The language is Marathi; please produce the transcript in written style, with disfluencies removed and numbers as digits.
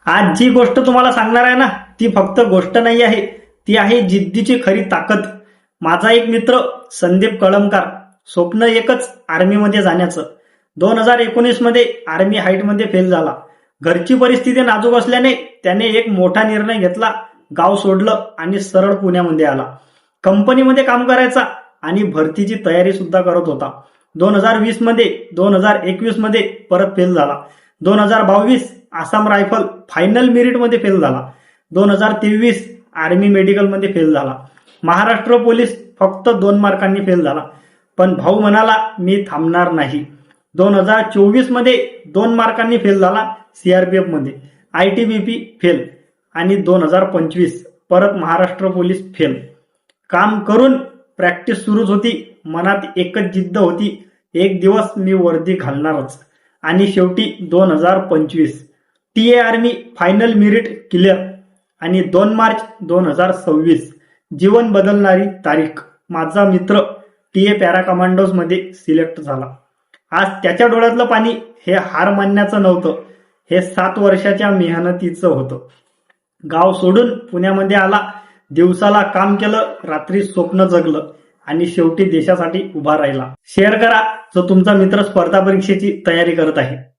आज जी गोष्ट तुम्हाला सांगणार आहे ना, ती फक्त गोष्ट नाही आहे, ती आहे जिद्दीची खरी ताकद. माझा एक मित्र संदीप कळमकार, स्वप्न एकच आर्मीमध्ये जाण्याचं. 2019 मध्ये आर्मी हाईट मध्ये फेल झाला. घरची परिस्थिती नाजूक असल्याने त्याने एक मोठा निर्णय घेतला. गाव सोडलं आणि सरळ पुण्यामध्ये आला. कंपनीमध्ये काम करायचा आणि भरतीची तयारी सुद्धा करत होता. 2020 मध्ये 2021 मध्ये परत फेल झाला. 2022 आसाम रायफल फायनल मेरिट मध्ये फेल झाला. 2023 आर्मी मेडिकल मध्ये फेल झाला. महाराष्ट्र पोलीस फक्त 2 मार्कांनी फेल झाला. पण भाऊ म्हणाला मी थांबणार नाही. 2024 मध्ये 2 मार्कांनी फेल झाला सीआरपीएफ मध्ये. ITBP फेल आणि 2025 परत महाराष्ट्र पोलीस फेल. काम करून प्रॅक्टिस सुरूच होती. मनात एकच जिद्द होती, एक दिवस मी वर्दी घालणारच. आणि शेवटी 2025 TA army final merit clear आणि 2 मार्च 2026 जीवन बदलणारी तारीख. माझा मित्र टीए पॅरा कमांडोज मध्ये सिलेक्ट झाला. आज त्याच्या डोळ्यातलं पाणी हे हार मानण्याचं नव्हतं, हे 7 वर्षाच्या मेहनतीचं होतं. गाव सोडून पुण्यामध्ये आला. दिवसाला काम केलं, रात्री स्वप्न जगलं आणि शेवटी देशासाठी उभा राहिला. शेअर करा जो तुमचा मित्र स्पर्धा परीक्षेची तयारी करत आहे.